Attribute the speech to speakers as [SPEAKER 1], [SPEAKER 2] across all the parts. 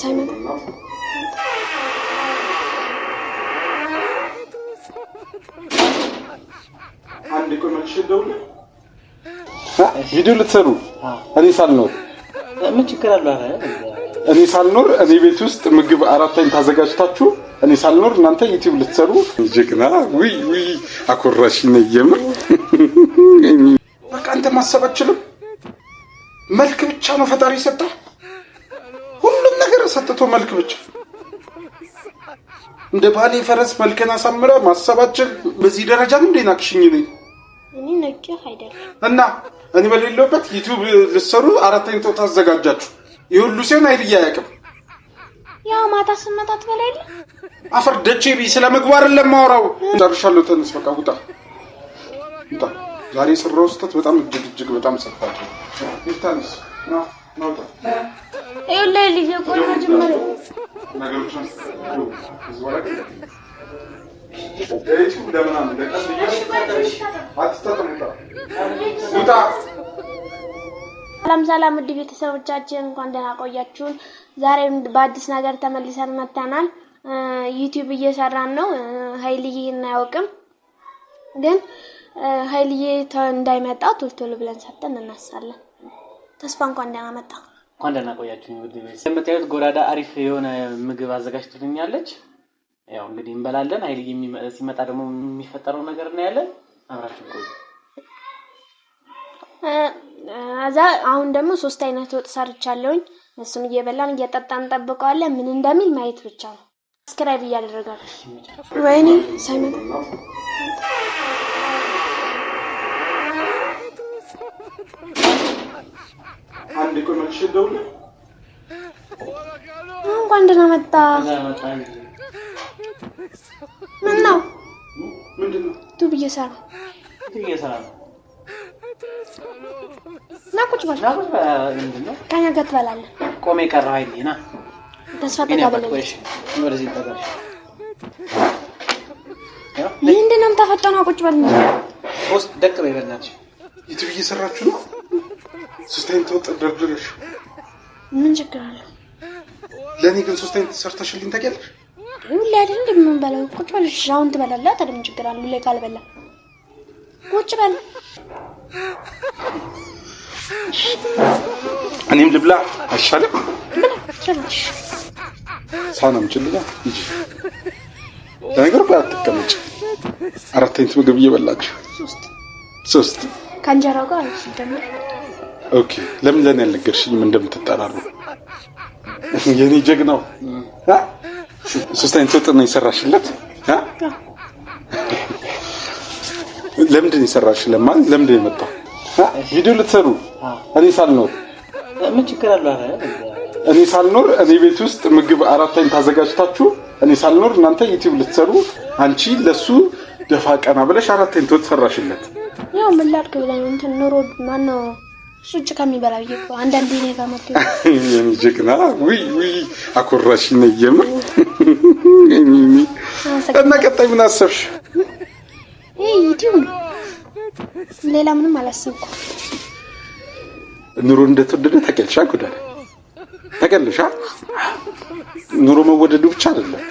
[SPEAKER 1] ሳይመን
[SPEAKER 2] አንድ ቆመልሽ ደውል ቪዲዮ ልትሰሩ እኔ ሳልኖር
[SPEAKER 3] ምን ችግር አለው?
[SPEAKER 2] እኔ ሳልኖር እኔ ቤት ውስጥ ምግብ አራተኛ ታዘጋጅታችሁ እኔ ሳልኖር እናንተ ዩቲዩብ ልትሰሩ ጀግና ውይ አኮራሽ ነኝ የምር። በቃ አንተ ማሰብ አትችልም። መልክ ብቻ ነው ፈጣሪ ሰጣ። ሁሉም ነገር ሰጥቶ መልክ ብቻ እንደ ባሌ ፈረስ መልከና ሳምራ ማሰባችን በዚህ ደረጃ ምን እንደናክሽኝ ነኝ
[SPEAKER 1] እኔ ነቅህ አይደለም
[SPEAKER 2] እና እኔ በሌለበት ዩቲዩብ ልትሰሩ አራተኛ ታዘጋጃችሁ ይሁሉ ሲሆን አይልያ ያቀም
[SPEAKER 1] ያው ማታ ስመጣት በላይ
[SPEAKER 2] አፈር ደቼቢ ስለመግባር ለማወራው ዳርሻለሁ። ተነስ በቃ ውጣ። ዛሬ ስራው ስተት በጣም እጅግ በጣም ሰፋች። ይታንስ ነው
[SPEAKER 1] ይኸውልህ ልጅ ቆይ መጀመሪያ
[SPEAKER 2] ነገሮችን ዝወራክ ደይቱ ለምናም ለቀስ አትስተምጣ ውጣ።
[SPEAKER 1] ሰላም ውድ ቤተሰቦቻችን እንኳን ደህና ቆያችሁን። ዛሬም በአዲስ ነገር ተመልሰን መጥተናል። ዩቲዩብ እየሰራን ነው። ኃይልዬን አያውቅም ግን ኃይልዬ እንዳይመጣ ቶሎ ብለን ሰጥተን እናሳለን። ተስፋ እንኳን ደህና መጣ።
[SPEAKER 3] እንኳን ደህና ቆያችሁኝ ውድ ቤተሰቦች። የምታዩት ጎራዳ አሪፍ የሆነ ምግብ አዘጋጅቶልኛለች። ያው እንግዲህ እንበላለን። ኃይልዬ ሲመጣ ደግሞ የሚፈጠረው ነገር ነው ያለን። አብራችሁ ቆዩ።
[SPEAKER 1] አሁን ደግሞ 3 አይነት ወጥ ሰርቻለሁኝ። እሱን እየበላን እየጠጣን እንጠብቀዋለን። ምን እንደሚል ማየት ብቻ ነው። ሰብስክራይብ እያደረጋችሁ ወይኔ ሳይመን
[SPEAKER 2] አንድ ቆመልሽ ደውል
[SPEAKER 1] እንኳን ደህና መጣ። ምን ነው
[SPEAKER 2] ምንድነው
[SPEAKER 1] ዩቲዩብ እየሰራ ናቁጭ ባል
[SPEAKER 3] ምንድነው
[SPEAKER 1] ከኛ ጋር ትበላለህ።
[SPEAKER 3] ቆሜ ቀረው ኃይልዬና
[SPEAKER 1] ተስፋ ተቀበለኝ።
[SPEAKER 3] ወደዚህ ተጋሽ
[SPEAKER 1] ምንድነው ተፈጠነው? ቁጭ በል
[SPEAKER 3] ውስጥ ደቅ በይበላችሁ።
[SPEAKER 2] ዩቲዩብ እየሰራችሁ ነው። 3 አይነት ወጥ ደርድረሽ
[SPEAKER 1] ምን ችግር አለ?
[SPEAKER 2] ለኔ ግን 3 አይነት ሰርተሽልኝ ታውቂያለሽ?
[SPEAKER 1] ሁሌ አይደል እንደምንበላው? ቁጭ በል ሻውን ትበላለህ። ታዲያ ምን ችግር አለ? ሁሌ ካልበላ ቁጭ በል።
[SPEAKER 2] እኔም ልብላ አይሻልም?
[SPEAKER 1] ጭራሽ
[SPEAKER 2] ሳናም ጭልኛ እንጂ ነገር ጋር ተቀመጭ። አራተኛ ምግብ እየበላችሁ 3
[SPEAKER 1] ከእንጀራው ጋር ሲደመር
[SPEAKER 2] ኦኬ። ለምን ያልነገርሽኝም እንደምትጠራሩ የኔ ጀግናው 3 አይነት ወጥ ነው የሰራሽለት? ለምንድን የሰራሽ? ለምንድን የመጣው? ቪዲዮ ልትሰሩ እኔ ሳልኖር
[SPEAKER 3] ምን ችግር አለው?
[SPEAKER 2] እኔ ሳልኖር እኔ ቤት ውስጥ ምግብ አራተኛ ታዘጋጅታችሁ እኔ ሳልኖር እናንተ ዩቲዩብ ልትሰሩ አንቺ ለሱ ደፋ ቀና ብለሽ አራተኛ ተሰራሽለት።
[SPEAKER 1] ያው ምን ላድርግ ብለህ እንትን ኑሮ ማነው ሱጭ ከሚበላ ይቆ አንዳንዴ ነው ጋመት
[SPEAKER 2] የኔ ጀግና ውይ አኮራሽ ነኝ የምር። እና ቀጣይ ምን አሰብሽ?
[SPEAKER 1] ዩቲዩብ ሌላ ምንም አላሰብኩም።
[SPEAKER 2] ኑሮ እንደተወደደ ታውቂያለሽ? ጎዳና ታውቂያለሽ? ኑሮ መወደዱ ብቻ አይደለም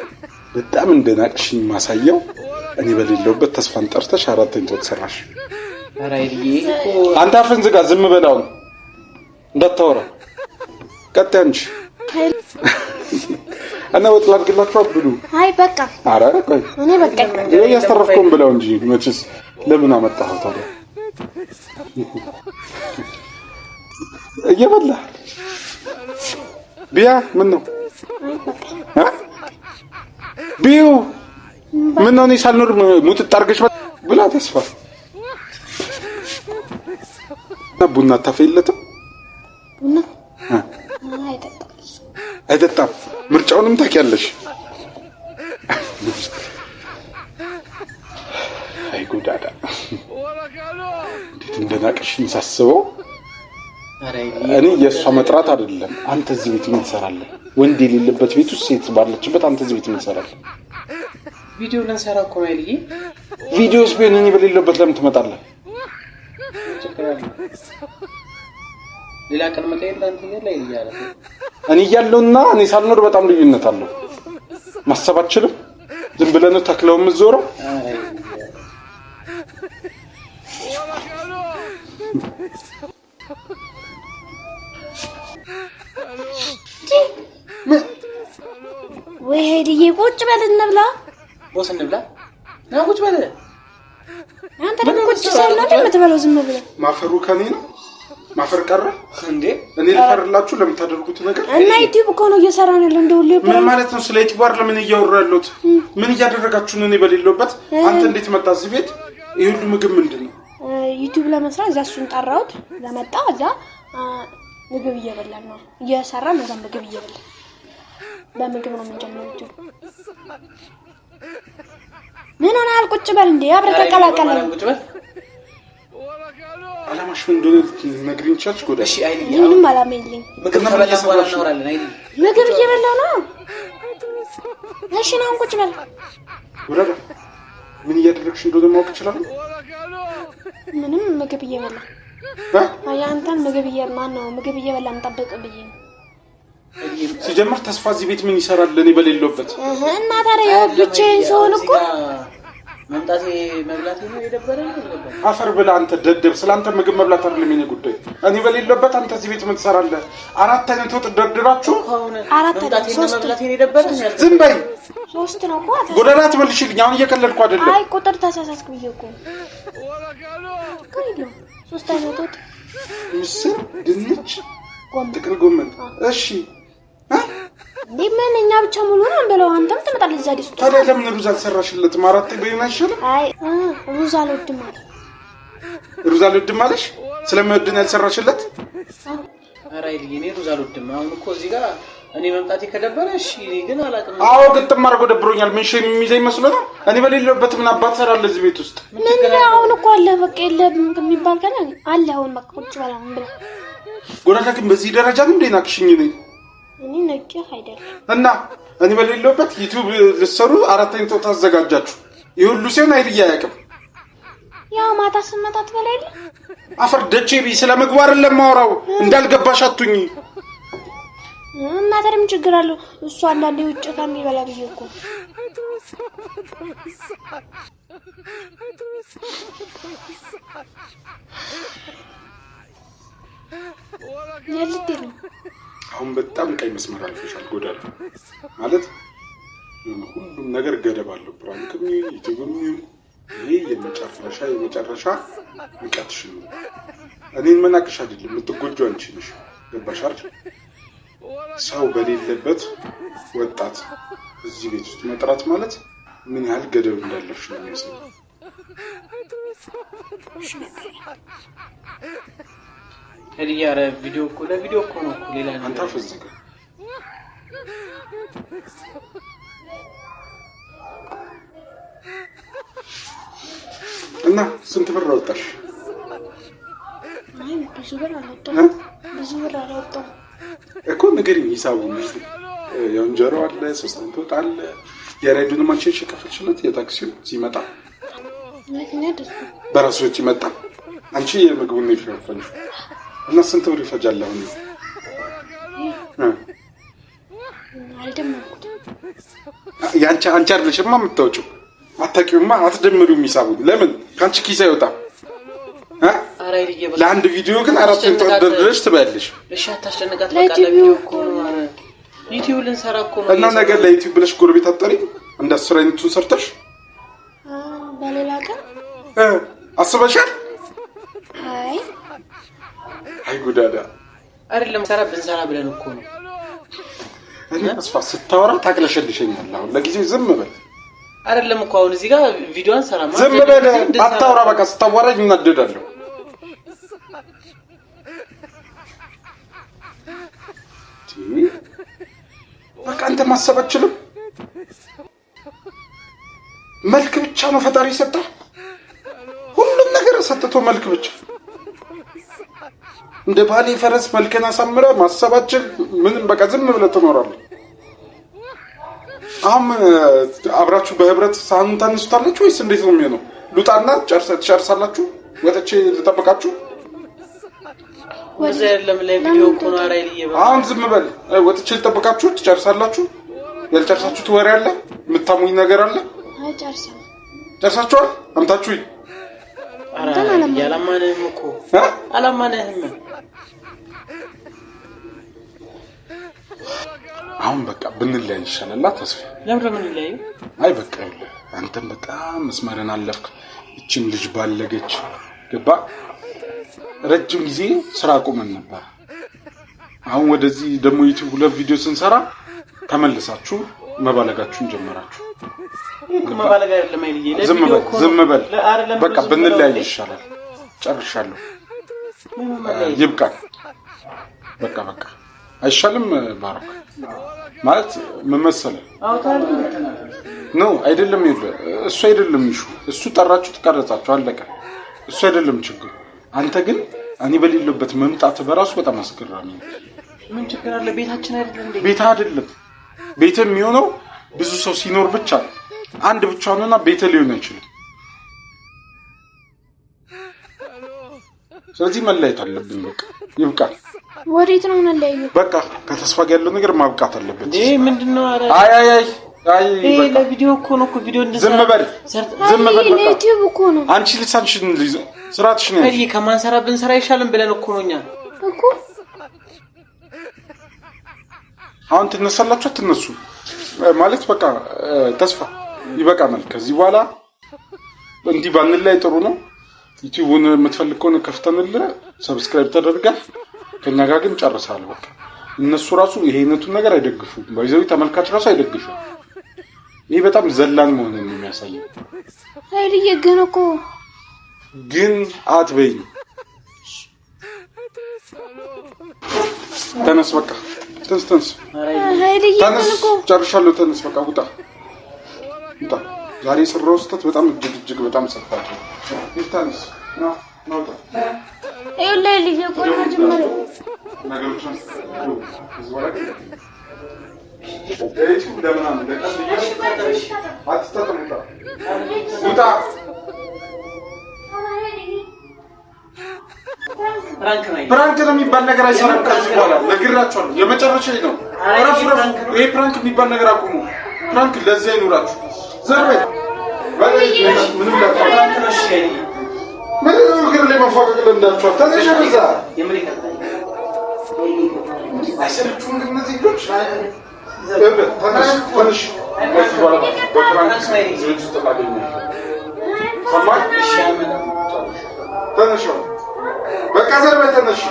[SPEAKER 2] በጣም እንደናቅሽኝ ማሳያው እኔ በሌለውበት ተስፋን ጠርተሽ አራተኛ ተሰራሽ።
[SPEAKER 3] ኃይልዬ
[SPEAKER 2] አንተ አፍን ዝጋ፣ ዝም በላው እንዳታወራ። ቀጣይ አንቺ እና ወጥ ላድርግላችሁ ብሉ።
[SPEAKER 1] አይ በቃ
[SPEAKER 2] ኧረ ቆይ
[SPEAKER 1] እኔ በቃ
[SPEAKER 2] ያስተረፍኩም ብለው እንጂ መቼስ ለምን አመጣኸው ታዲያ? እየበላ ቢያ ምን ነው ቢዩ ምን ነው? እኔ ሳልኖር ሙጥጥ አድርገሽ ብላ ተስፋ ቡና ታፈይለትም
[SPEAKER 1] ቡና
[SPEAKER 2] አይጠጣም። ምርጫውንም ታውቂያለሽ። አይ ጎዳዳ እንዴት እንደናቀሽኝ ሳስበው እኔ የእሷ መጥራት አይደለም። አንተ እዚህ ቤት ምን ትሰራለህ? ወንድ የሌለበት ቤት ውስጥ ሴት ባለችበት አንተ እዚህ ቤት ምን ትሰራለህ?
[SPEAKER 3] ቪዲዮ ልንሰራ እኮ ነው ኃይልዬ።
[SPEAKER 2] ቪዲዮስ ቢሆን እኔ በሌለበት ለምን ትመጣለህ?
[SPEAKER 3] ሌላ ቀን መቀየር ላንተ ላይ ይያለ
[SPEAKER 2] እኔ ያለውና እኔ ሳልኖር በጣም ልዩነት አለው። ማሰብ አትችልም። ዝም ብለን ተክለው የምትዞረው
[SPEAKER 1] ወይ ሄድዬ ቁጭ በል እንብላ።
[SPEAKER 3] ቦስ እንብላ ና ቁጭ በል።
[SPEAKER 1] አንተ ደግሞ ቁጭ ሳይል ነው የምትበላው ዝም ብለህ።
[SPEAKER 2] ማፈሩ ከኔ ነው። ማፈር ቀረ
[SPEAKER 3] እንዴ?
[SPEAKER 2] እኔ ልፈርላችሁ ለምታደርጉት ነገር
[SPEAKER 1] እና ዩቲዩብ እኮ ነው እየሰራን ያለው እንደው ሊወጣ
[SPEAKER 2] ምን ማለት ነው? ስለ ዩቲዩብ አይደለም ምን እያወራ ያለሁት? ምን እያደረጋችሁ ነው? እኔ በሌለውበት አንተ እንዴት መጣ እዚህ ቤት? ይሄ ሁሉ ምግብ ምንድነው?
[SPEAKER 1] ዩቲዩብ ለመስራት እዛ እሱን ጠራሁት ለመጣ እዛ ምግብ እየበላን ነው እየሰራን እዛ ምግብ እየበላን በምግብ ነው የምንጀምረው። ዩቲዩብ ምን ሆነ? ቁጭ በል እንዴ አብረን ተቀላቀለ።
[SPEAKER 3] ቁጭ በል
[SPEAKER 2] አላማሽ ምን እንደሆነ ነግሪኝ ቻች ጎዳ።
[SPEAKER 3] እሺ አይልኝ
[SPEAKER 1] ምንም አላመኝልኝ።
[SPEAKER 3] ምግብ ተበላን በኋላ እናወራለን። አይልኝ
[SPEAKER 1] ምግብ እየበላው ነው። እሺ ነው ቁጭ በል።
[SPEAKER 2] ወራዳ ምን እያደረግሽ እንደሆነ ማወቅ ይችላል?
[SPEAKER 1] ምንም ምግብ እየበላ አንተን ምግብ እየማን ነው ምግብ እየበላ እንጠብቅ ብዬ
[SPEAKER 2] ሲጀምር ተስፋ እዚህ ቤት ምን ይሰራል ለኔ በሌለውበት?
[SPEAKER 1] እና ታዲያ ብቻዬን ስሆን እኮ
[SPEAKER 3] መምጣቴ መብላቴ ነው የደበረኝ።
[SPEAKER 2] አፈር ብላ አንተ ደደብ። ስላንተ ምግብ መብላት አይደለም የኔ ጉዳይ። እኔ በሌለውበት አንተ እዚህ ቤት ምን ትሰራለህ? አራት አይነት ወጥ ደርድራችሁ
[SPEAKER 3] መምጣቴ ነው መብላቴ ነው የደበረኝ።
[SPEAKER 2] ዝም በይ።
[SPEAKER 1] ሶስት ነው እኮ
[SPEAKER 2] ጎዳና ትመልሽልኝ። አሁን እየቀለድኩ አይደለም።
[SPEAKER 1] አይ ቁጥር ተሳሳትኩ ብዬ እኮ ነው። ሶስት አይነት ወጥ
[SPEAKER 2] ምስር፣ ድንች፣ ጥቅል ጎመን። እሺ
[SPEAKER 1] ምን እኛ ብቻ ሙሉ ነው እንበለው። አንተም ትመጣለህ እዛ ዲስቱ።
[SPEAKER 2] ታዲያ ለምን ሩዝ አልሰራሽለትም? አራት በይና አይሻልም?
[SPEAKER 1] አይ ሩዝ አልወድም ማለት
[SPEAKER 2] ሩዝ አልወድም ማለሽ ስለማይወድ ነው ያልሰራሽለት?
[SPEAKER 3] ኧረ አይልኝ እኔ ሩዝ አልወድም። አሁን እኮ እዚህ ጋር እኔ መምጣቴ ከደበረ እሺ ግን አላውቅም።
[SPEAKER 2] አዎ ግጥም አድርጎ ደብሮኛል። ምን ሸም የሚይዘኝ መስሎ ነው? እኔ በሌለበት ምን አባት ሰራለህ እዚህ ቤት ውስጥ?
[SPEAKER 1] ምን አሁን እኮ አለ በቃ የለም የሚባል ከነ አለ። አሁን በቃ ቁጭ በላ ምን ብላ
[SPEAKER 2] ጎዳና ግን በዚህ ደረጃ ነው እንዴ ናክሽኝ ነኝ?
[SPEAKER 1] እኔ ነቄ አይደለም
[SPEAKER 2] እና እኔ በሌለበት ዩቲዩብ ልትሰሩ አራት አይነት ወጥ አዘጋጃችሁ። ይሁሉ ሲሆን አይልያ ያቅም
[SPEAKER 1] ያው ማታ ስመጣት በላይል
[SPEAKER 2] አፈር ደቼ ቢ ስለምግባር ለማወራው እንዳልገባሽ አቱኝ
[SPEAKER 1] እና ታዲያ ምን ችግር አለው? እሱ አንዳንዴ ውጭ ከሚበላ ብዬ እኮ ያልት ነው።
[SPEAKER 2] አሁን በጣም ቀይ መስመር አልፈሻል ጎዳና ማለት ሁሉም ነገር ገደብ አለው። ፕራንክም ዩቲዩብም ይሄ የመጨረሻ ንቀትሽ ነው። እኔን መናቅሽ አይደለም የምትጎጂው አንቺ ነሽ። ገባሽ አይደል? ሰው በሌለበት ወጣት እዚህ ቤት ውስጥ መጥራት ማለት ምን ያህል ገደብ እንዳለሽ ነው የሚያሳየው።
[SPEAKER 3] ሄዲያረ ቪዲዮ እኮ ለቪዲዮ እኮ ነው ሌላ ነው።
[SPEAKER 2] አንተ ፈዝጋ እና ስንት ብር አወጣሽ?
[SPEAKER 1] አይ ብዙ ብር አላወጣም
[SPEAKER 2] እኮ ንገሪኝ ሂሳቡን። የእንጀራው አለ 300 ወጥ አለ። የራይዱን ማንቺ ከፈልሽለት የታክሲው ሲመጣ በራሱ ወጪ መጣ። አንቺ የምግቡን ነው የከፈልሽው እና ስንት ብር ይፈጃል አሁን? አንቺ አይደለሽማ የምታወጪው። አታውቂውማ፣ አትደምሪውም ሂሳቡን። ለምን ካንቺ ኪስ አይወጣም? ለአንድ ቪዲዮ ግን 400 ተደርድረሽ ትበያለሽ።
[SPEAKER 3] እሺ አታስጨንቃት። በቃ ለቪዲዮ እኮ ነው። ዩቲዩብ ልንሰራ እኮ ነው።
[SPEAKER 2] እና ነገር ለዩቲዩብ ብለሽ ጎረቤት አጠሪ እንደ 10 አይነቱን ሰርተሽ
[SPEAKER 1] በሌላ ቀን
[SPEAKER 2] አስበሻል? አይ ጉዳዳ
[SPEAKER 3] አይደለም ሰራ ብንሰራ ብለን እኮ ነው።
[SPEAKER 2] እኔ አስፋ ስታወራ ታቅለሽልሽኛል። አሁን ለጊዜው ዝም በል።
[SPEAKER 3] አይደለም እኮ አሁን እዚህ ጋር ቪዲዮን ሰራ ማለት
[SPEAKER 2] ዝም በል አታውራ። በቃ ስታወራኝ እናደዳለሁ። በቃ አንተ ማሰብ አትችልም። መልክ ብቻ ነው ፈጣሪ ሰጠህ። ሁሉም ነገር ሰጥቶ መልክ ብቻ እንደ ባሌ ፈረስ መልከና ሳምረ ማሰባችን ምንም በቃ ዝም ብለህ ትኖራለህ። አሁን አብራችሁ በህብረት ሳህኑን ታነሱታላችሁ ወይስ እንዴት ነው የሚሆነው? ሉጣና ትጨርሳላችሁ? ወጥቼ ልጠብቃችሁ?
[SPEAKER 3] ወደ አይደለም ለቪዲዮ እኮ ነው አይደል?
[SPEAKER 2] አሁን ዝም በል ወጥቼ ልጠብቃችሁ ትጨርሳላችሁ። ያልጨርሳችሁት ወሬ አለ የምታሙኝ ነገር አለ።
[SPEAKER 1] አይ
[SPEAKER 2] ጨርሳችኋል? አምጣችሁ
[SPEAKER 3] አራ ያላማነህም እኮ አላማነህም።
[SPEAKER 2] አሁን በቃ ብንለያይ ይሻላል። ተስፋ
[SPEAKER 3] ለምን ብንለያይ?
[SPEAKER 2] አይ በቃ አንተም በጣም መስመረን አለፍክ። እቺን ልጅ ባለገች ገባ። ረጅም ጊዜ ስራ ቆመን ነበር። አሁን ወደዚህ ደግሞ ዩቲዩብ ሁለት ቪዲዮ ስንሰራ ተመልሳችሁ መባለጋችሁን ጀመራችሁ።
[SPEAKER 3] መባለጋ አይደለም አይልዬ
[SPEAKER 2] ዝም በል በቃ ብንለያይ ይሻላል። ጨርሻለሁ። ይብቃል። በቃ አይሻልም? ባረክ ማለት ምን መሰለህ? ነው አይደለም እሱ አይደለም ይሹ እሱ ጠራችሁ ተቀረጻችሁ አለቀ። እሱ አይደለም ችግሩ። አንተ ግን እኔ በሌለበት መምጣት በራሱ በጣም አስገራሚ ነው።
[SPEAKER 3] ምን ችግር አለ? ቤታችን አይደለም እንዴ?
[SPEAKER 2] ቤት አይደለም። ቤት የሚሆነው ብዙ ሰው ሲኖር ብቻ ነው። አንድ ብቻውንና ቤት ሊሆን አይችልም። ስለዚህ መለያየት አለብን። በቃ ይብቃል።
[SPEAKER 1] ወዴት ነው እንለያዩ?
[SPEAKER 2] በቃ ከተስፋ ጋር ያለው ነገር ማብቃት አለበት።
[SPEAKER 3] ይሄ ምንድነው?
[SPEAKER 2] አይ
[SPEAKER 3] ይሄ ለቪዲዮ እኮ ነው እኮ ቪዲዮ እንደሰራ
[SPEAKER 2] ዝም በል በቃ
[SPEAKER 1] ዩቲዩብ እኮ ነው።
[SPEAKER 2] አንቺ ልሳንሽን ስራትሽ ነው።
[SPEAKER 3] አይ ከማንሰራ ብንሰራ ይሻልን ብለን እኮ ነው እኛ
[SPEAKER 1] እኮ
[SPEAKER 2] አሁን ትነሳላችሁ አትነሱ ማለት በቃ ተስፋ ይበቃናል። ከዚህ በኋላ እንዲህ ባንላይ ጥሩ ነው። ዩቲዩብን የምትፈልግ ከሆነ ከፍተንልህ ሰብስክራይብ ተደርጋል። ከኛ ጋር ግን ጨርሳል። በቃ እነሱ ራሱ ይሄነቱን ነገር አይደግፉም። ባይዘው ተመልካች ራሱ አይደግፉም። ይሄ በጣም ዘላን መሆኑን ነው የሚያሳየው።
[SPEAKER 1] አይልዬ ግን
[SPEAKER 2] አትበይ። ተነስ በቃ ተነስ።
[SPEAKER 1] አይልዬ
[SPEAKER 2] ጨርሻለሁ። ተነስ በቃ ውጣ። ዛሬ የሰራው ስህተት በጣም እጅግ በጣም ሰፋች። ይታንስ ነው
[SPEAKER 1] አይልዬ ቆይ መጀመሪያ
[SPEAKER 2] ነገሮችን ዝዋላ እቺ እንደምን እንደቀስ አትስተምጣ ውጣ። ፕራንክ ነው የሚባል ነገር አይሰራም። ከዚህ በኋላ ነግራችኋለሁ። የመጨረሻዬ ነው። ይሄ ፕራንክ የሚባል ነገር አቁሙ። ፕራንክ ለዚህ አይኖራችሁ። ዘርበ ምንም ፕራንክ ነው። እሺ ምንም ነገር ላይ መፋቀቅ ለምዳችኋል። ተነሽ በዛ አይሰለችሁም እነዚህ ልጆች? ተነሽ ከዚህ በኋላ በፕራንክ ዝግጁ ተባገኘ ሰማይ ተነሽ በቃ ዘርበ ተነሽ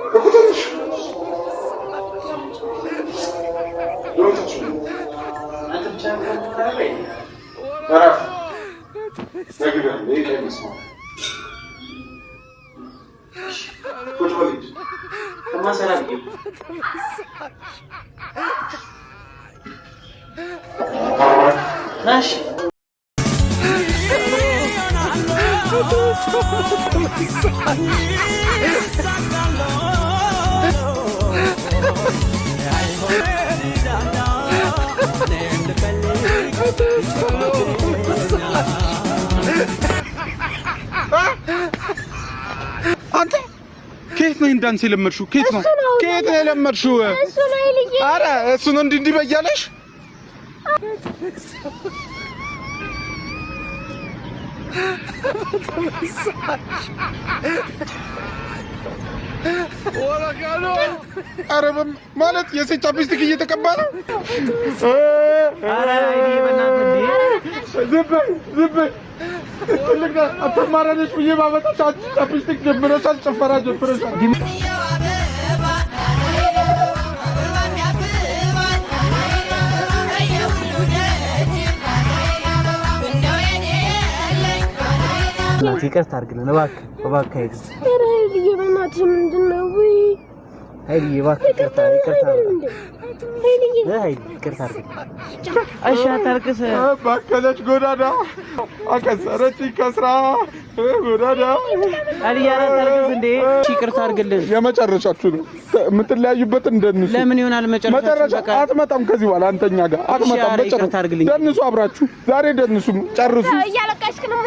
[SPEAKER 2] እኮ ተነሽ አራፍ ነግደም ለይቀ መስማ ቁጭ በልጅ ከማሰራብ ናሽ አንተ ከየት ነው እንዳንስ የለመድሽው? ከየት ነው የለመድሽው?
[SPEAKER 1] እሱ ነው አይልዬ።
[SPEAKER 2] አረ እሱ ነው እንዲህ በያለሽ አረም ማለት የሴት ቻፕስቲክ እየተቀባ ነው።
[SPEAKER 3] አረ አይዲ በእናትህ
[SPEAKER 2] ዝም ትልቅ አትማራለሽ ብዬ ባመጣሽ አንቺ ቻፕስቲክ ጀምረሻል፣ ጭፈራ ጀምረሻል።
[SPEAKER 3] ይቅርታ አድርግልን እባክህ አይዲ።
[SPEAKER 1] ኧረ አይልዬ በእናትህ ምንድን ነው?
[SPEAKER 3] አይዲ እባክህ ይቅርታ ይቅርታ አድርግልን። እሺ አታልቅስ።
[SPEAKER 2] ባከለች ጎዳና አከሰረች ከስራ ጎዳና
[SPEAKER 3] አይዲ አታልቅስ እንዴ። ይቅርታ አድርግልን።
[SPEAKER 2] የመጨረሻችሁ ነው የምትለያዩበት። እንደነሱ
[SPEAKER 3] ለምን ይሆናል መጨረሻ?
[SPEAKER 2] አትመጣም ከዚህ በኋላ አንተኛ ጋር አትመጣም።
[SPEAKER 3] ይቅርታ አድርግልኝ።
[SPEAKER 2] ደንሱ አብራችሁ ዛሬ ደንሱ ጨርሱ።
[SPEAKER 1] እያለቀስክ ነው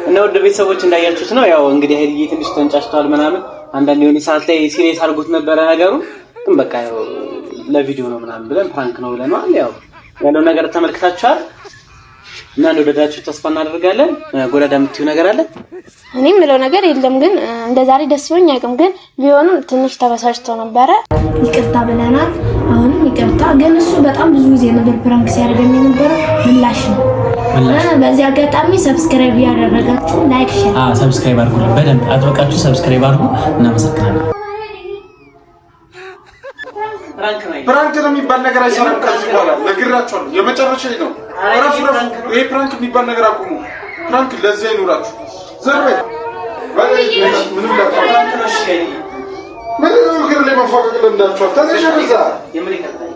[SPEAKER 3] እና ወደ ቤተሰቦች እንዳያችሁት ነው ያው እንግዲህ ሄልዬ ትንሽ ተንጫጭቷል ምናምን አንዳንድ የሆነ ሰዓት ላይ ሲሪየስ አድርጎት ነበር ነገሩ ግን በቃ ያው ለቪዲዮ ነው ምናምን ብለን ፕራንክ ነው ብለናል ያው ያለው ነገር ተመልክታችኋል እና እንደወደዳችሁ ተስፋ እናደርጋለን ጎራዳ የምትዩ ነገር አለ
[SPEAKER 1] እኔም ምለው ነገር የለም ግን እንደዛሬ ደስ ብሎኝ አይቀም ግን ቢሆንም ትንሽ ተበሳጭቶ ነበር ይቅርታ ብለናል አሁንም ይቅርታ ግን እሱ በጣም ብዙ ጊዜ ነበር ፕራንክ ሲያደርገኝ ነበር ምላሽ ነው በዚህ አጋጣሚ ሰብስክራይብ ያደረጋችሁ ላይክ ሼር
[SPEAKER 3] ሰብስክራይብ አድርጉ በደንብ አጥብቃችሁ ሰብስክራይብ አድርጉ እናመሰግናለን
[SPEAKER 2] ፕራንክ ነው የሚባል ነገር አይሰራም ከዚህ በኋላ ነግራችኋለሁ የመጨረሻ ነው አረፍ ይሄ ፕራንክ የሚባል ነገር አቁሙ ፕራንክ ለዚህ አይኖራችሁ ዘርበ ምንም ፕራንክ ነው እሺ ምን ነገር ላይ መፋቀቅ ለምዳችሁ ታዘሽ በዛ የምን ይከታል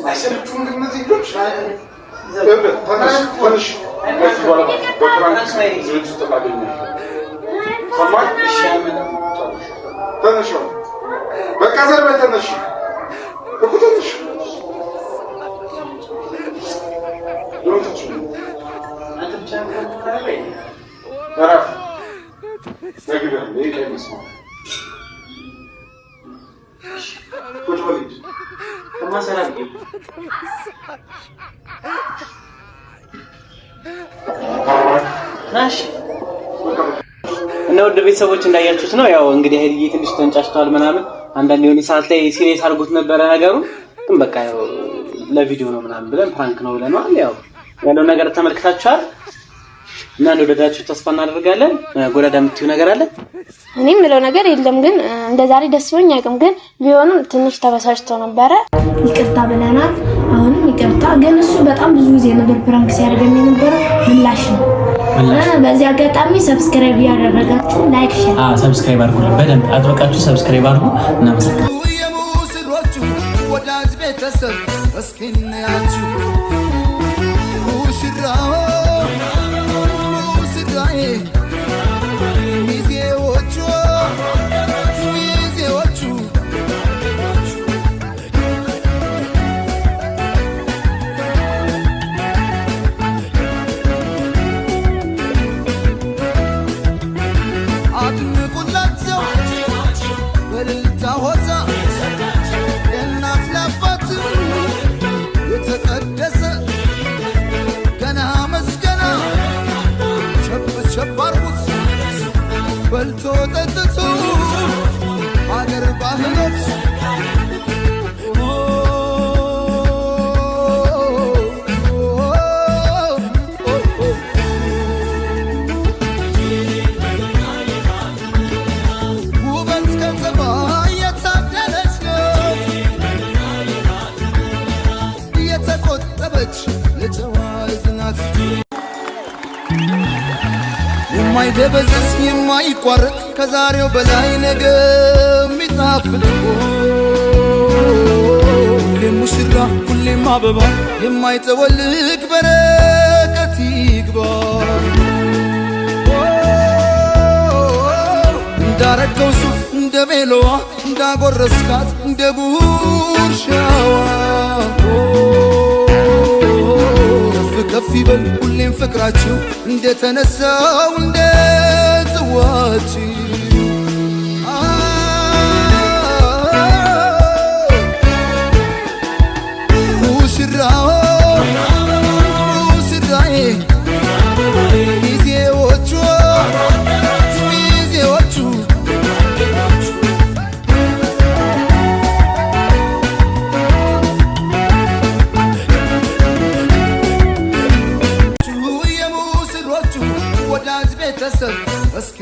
[SPEAKER 2] አይሰሩም ግን እነዚህ ልጆች ትንሽ ከዚህ በኋላ በፕራንክ ዝግጅት ተባገኘ ሰማይ ትንሽ በቃ ዘርበ ትንሽ እኮ ትንሽ አራፍ ነግረን ለይቀ መስማ ቁጭ በልጅ ከማሰራቂ
[SPEAKER 3] ናሽ እና ወደ ቤተሰቦች እንዳያችሁት ነው ያው እንግዲህ ሄልዬ ትንሽ ተንጫጭቷል ምናምን አንዳንድ የሆነ ሰዓት ላይ ሲሪየስ አድርጎት ነበር ነገሩ ግን በቃ ያው ለቪዲዮ ነው ምናምን ብለን ፕራንክ ነው ብለናል ያው ያለው ነገር ተመልክታችኋል እና እንደወደዳችሁ ተስፋ እናደርጋለን ጎራዳ የምትዩ ነገር አለ
[SPEAKER 1] እኔም ምለው ነገር የለም ግን እንደዛሬ ደስ ብሎኝ አይቀም ግን ቢሆንም ትንሽ ተበሳጭቶ ነበር ይቅርታ ብለናል አሁንም ይቅርታ ግን እሱ በጣም ብዙ ጊዜ ነበር ፕራንክ ሲያደርገኝ ነበር ምላሽ ነው በዚህ አጋጣሚ ሰብስክራይብ ያደረጋችሁ ላይክ ሼር
[SPEAKER 3] ሰብስክራይብ አድርጉ በደንብ አጥብቃችሁ ሰብስክራይብ አድርጉ እናመሰግናለን
[SPEAKER 4] የሙስሮቹ ወዳጅ ቤተሰብ እስኪናያችሁ ሙሽራው ሙሽራዬ ሚዜዎቹ አድንቁላቸው በልልታ ሆታ የእናት ለአባት የተቀደሰ ገና መስገና ቸብ ቸብ አርጉት በልቶ ጠጥቶ አገር ባህሎች የማይደበዝዝ የማይቋረጥ ከዛሬው በላይ ነገ የሚጣፍጥ ሁሌም ሙሽራ ሁሌም አበባ የማይጠወልቅ በረከት ይግባ እንዳረገው ሱፍ እንደ ሜሎዋ እንዳጎረስካት እንደ ጉርሻዋ ከፍ ይበል ሁሌም ፍቅራችሁ እንደተነሳው እንደ ጽዋችሁ ሙሽራው ሙሽራዬ ሚዜዎቹ ቤተሰብ እስኪ